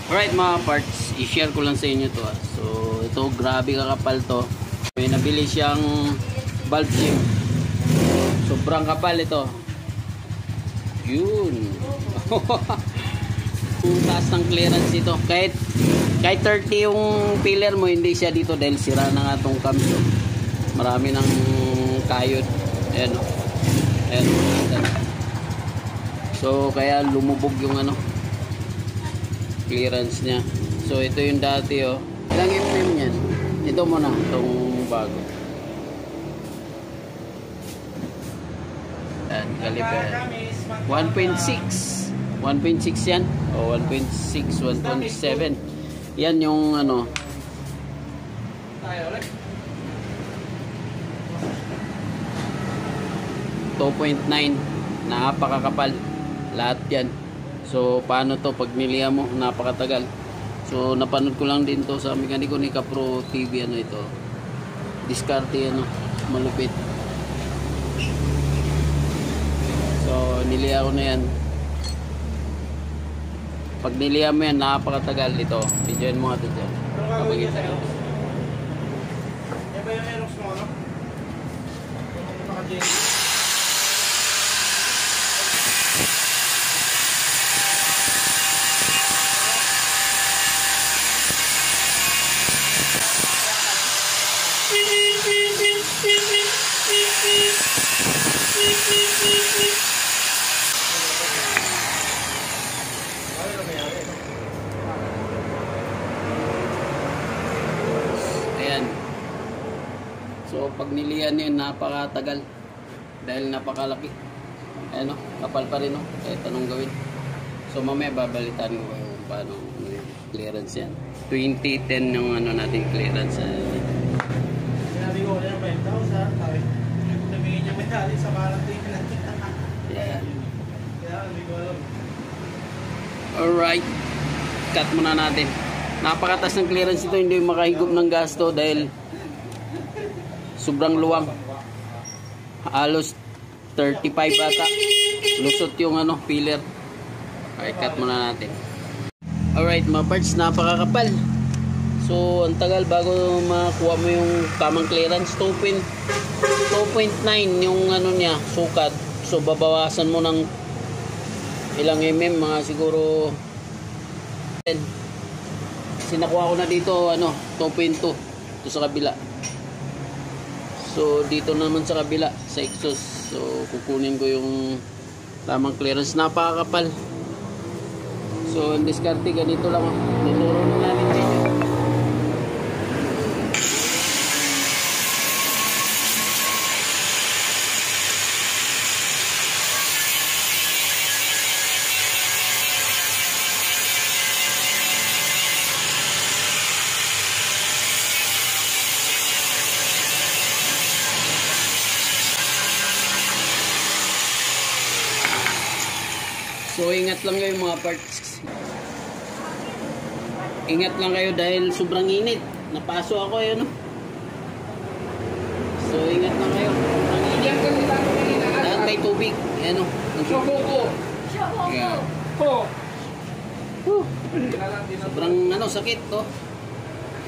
Alright mga parts, i-share ko lang sa inyo to. So ito, grabe kakapal to. May nabili siyang valve shim. Sobrang kapal ito. Yun. Ang taas ng clearance ito. Kahit 30 yung pillar mo, hindi siya dito dahil sira na nga itong cams. Marami ng kayod. Ayan o. Ayan. So kaya lumubog yung ano, clearance niya. So ito yung dati o. Ilang mm yan? Ito muna, itong bago. Ayan, caliper. 1.6 1.6 yan o 1.6, 1.7. Yan yung ano, .9. Napakakapal lahat yan. So paano to pag niliha mo, napakatagal. So napanood ko lang din to sa mekaniko ni Kapro TV. Ano ito, diskarte, ano, malupit. So niliha ko na yan. Pag niliha mo yan, napakatagal ito. Videoin mo nga ito dyan. Kapagin tayo. Yan ba yung Aerox mo, ano? Ayan. So pag nilihan yun, napakatagal dahil napakalaki. Ayan o, kapal pa rin o, kahit anong gawin. So mamaya babalitan ko kung paano clearance yan. 2010 yung ano natin clearance. Sinabi ko na yung 5,000, sabi tumingin niya may hali sa marating natin. Yeah. Kaya hindi ko alam. Alright, cut muna natin. Napakatas ng clearance ito, hindi makahigop ng gasto dahil sobrang luwang. Halos 35 ata. Lusot yung ano, filler. Okay, cut muna natin. Alright mga parts, napakakapal. So ang tagal bago makuha mo yung tamang clearance. 2.9 yung ano niya, sukat. So babawasan mo ng ilang mm, mga siguro 10. Sinakuha ko na dito ano, 2.2 ito sa kabila. So dito naman sa kabila sa exhaust, so kukunin ko yung tamang clearance. Napakakapal. So ang diskarte ganito lang, tuturo na namin sa inyo. So ingat lang kayo mga parts. Ingat lang kayo dahil sobrang init. Napaso ako eh, ano. So ingat lang kayo. Sobrang init. Dahil may tubig. Ano. Shoko. Yeah. Sobrang ano, sakit to.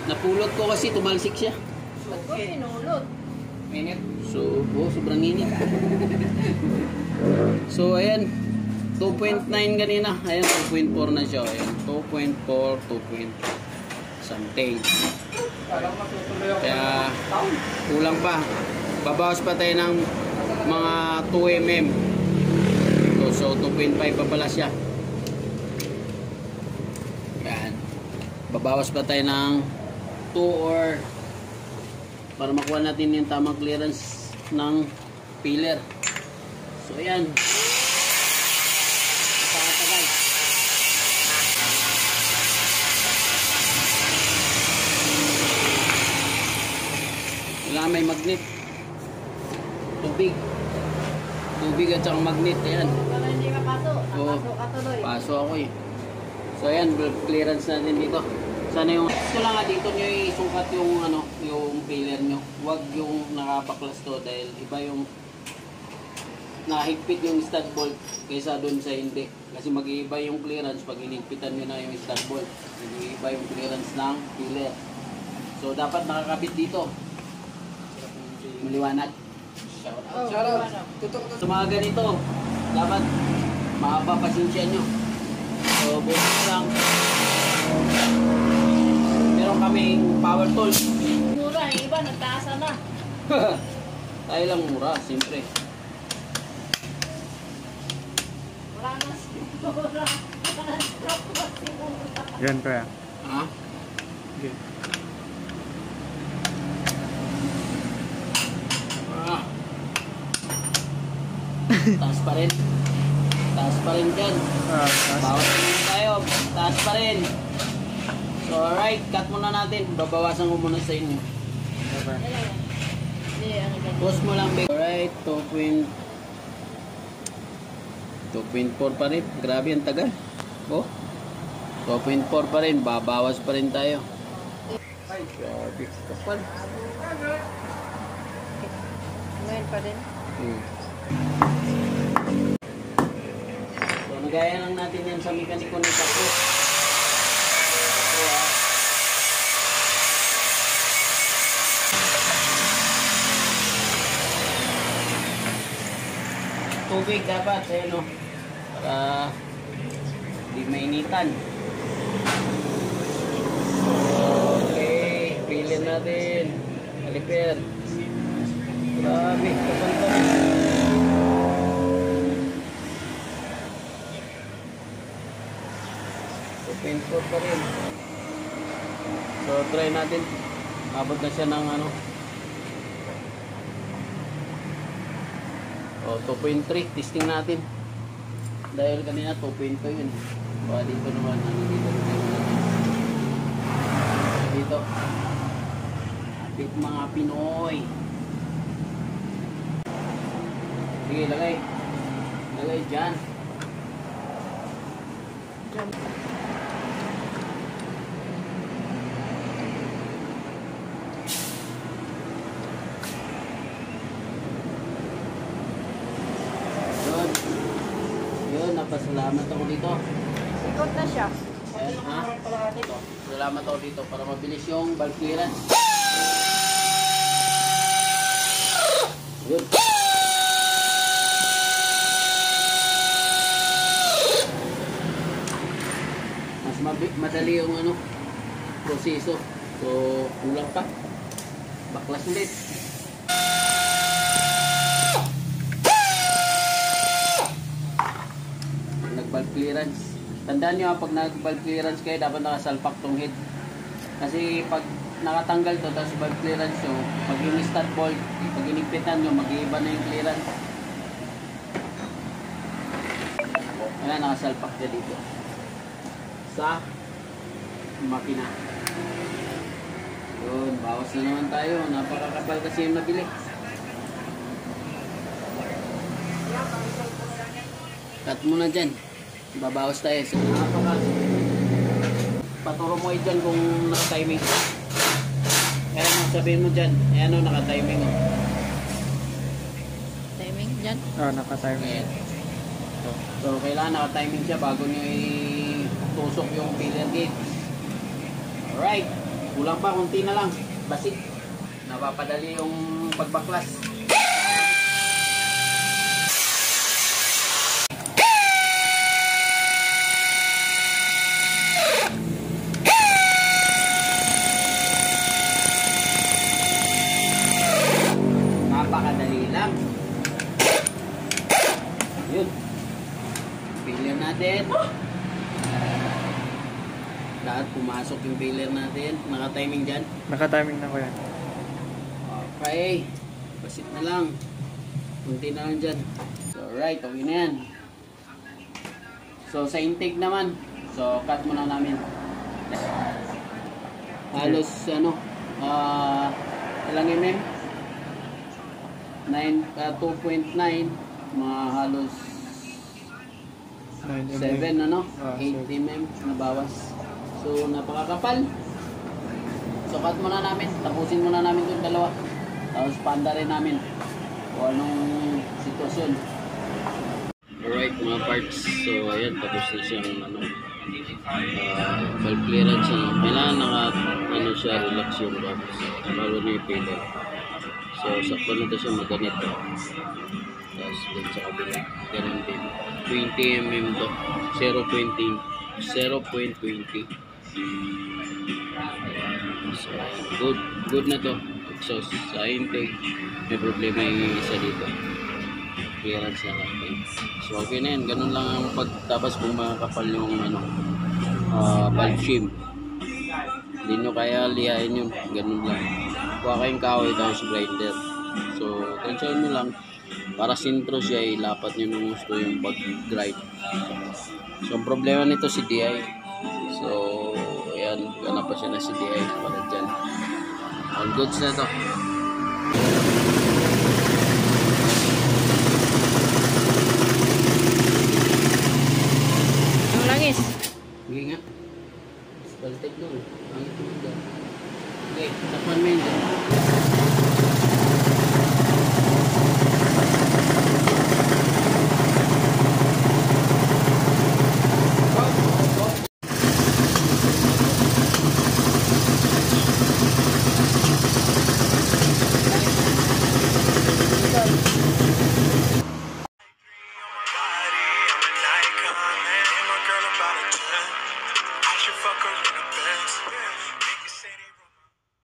Napulot ko kasi tumalsik siya. Pinulot. Minute. So sobrang init. So ayan, 2.9 kanina. Ayan, 2.4 na siya. Ayan, 2.4, 2. Something. Kaya kulang pa. Babawas pa tayo ng mga 2 mm. So 2.5 pa pala siya. Ayan. Babawas pa tayo ng 2 or para makuha natin yung tamang clearance ng filler. So ayan. Napakatagal. Kailangan may magnet. Tubig at saka magnet. Ayan. Para hindi mapasok. Napasok ka tuloy. Paso ako eh. So ayan, clearance natin dito. Sana yung ito lang nga dito nyo isukat yung ano, yung filler nyo. Huwag yung nakapaklas to dahil iba yung nahigpit yung stud bolt kaysa doon sa hindi. Kasi mag-iiba yung clearance pag hinigpitan nyo na yung stud bolt. Mag-iiba yung clearance ng filler. So dapat nakakabit dito. Maliwanag. Shout out. Tutok Sa mga ganito, dapat mahaba pasensya nyo. So bukas lang. Meron kaming power tool. Mura, yung iba nagtaasa na. Tayo lang mura, siyempre. Wala na mura. Yan kaya. Ha? Okay. Ah. Taas pa rin. Taas pa rin dyan. Bawat rin tayo. Taas pa rin. So alright, cut muna natin. Babawasan ko muna sa inyo. Hindi, ano ganyan. Pause mo lang, babe. Alright, 2.4 pa rin. Grabe, ang tagal. Oh. 2.4 pa rin. Babawas pa rin tayo. Ay, grabe. Kapal. Ngayon pa din. So, nagaya lang natin yan sa mekaniko ni Paco. Tubig dapat, no? Para di mainitan. Okay, pilin natin. Caliper. Grabe, kapal pa. Painful pa rin. So, try natin. Abot na siya ng ano. O, 2.3. Testing natin. Dahil kanina 2.2 yun. Baka dito naman. Ano dito? Dito. Bit mga Pinoy. Sige, lagay. Lagay dyan. Yun, napasalamat ako dito. Ikot na siya. Ayan, ha? Ito, salamat ako dito para mabilis yung valve clearance. Good. Mas madali yung ano, proseso. So, kulang pa. Baklas ulit. Nag-valve clearance. Tandaan nyo, pag nag-valve clearance kayo, dapat nakasalpak tong head. Kasi pag nakatanggal to, tapos valve clearance nyo, pag yung stud bolt, pag inigpitan nyo, mag-iiba na yung clearance. Ayan, nakasalpak siya dito sa makina. Yun, bawas na naman tayo. Napakakapal kasi yung nabili. Cut muna dyan. Babawas tayo. Paturo mo dyan kung naka-timing. Ayan o, sabihin mo dyan. Ayan o, naka-timing o. Timing dyan? Oo, naka-timing. Ayan. So, kailangan naka-timing siya bago nyo itusok yung filler gate. Alright. Kulang pa, kunti na lang. Basic. Napapadali yung pagbaklas. Napakadali lang. Yun. Filler natin. Lahat pumasok yung filler natin. Naka-timing dyan. Naka-timing na ko yan. Okay. Basit na lang. Kunti na lang dyan. So, alright. Okay na yan. So, sa intake naman. So, cut muna namin. Halos, ano, ilang mm? 2.9. Mga halos 7, ano? 8 mm na bawas. So, napakakapal. So, cut muna namin. Tapusin muna namin yung dalawa. Tapos, panda rin namin kung anong sitwasyon. parts. So ayan, tapos na siyang valve clearance siya. Kailangan siya, relax yung valve. Lalo na yung failure. So sakto na ito siya maganito. Tapos din sa kabila, ganun din. 20 mm to, 0.20. So good na to. So sa intake, may problema yung isa dito. Clearance na natin. So okay na yan, ganun lang ang pagtapos kung makakapal yung valve shim. Hindi nyo kaya lihain yun, ganun lang. Kuha kayong kahoy tapos grinder. So tansyahin nyo lang para sintro siya, ilapat nyo nung gusto yung pag-grind. So ang problema nito si DI. So ayan, ganap pa siya na si DI para dyan. All goods na to. Ang langis. Sige nga. Baltag nun. Ang ito mo dyan. Okay, takpan mo yun dyan.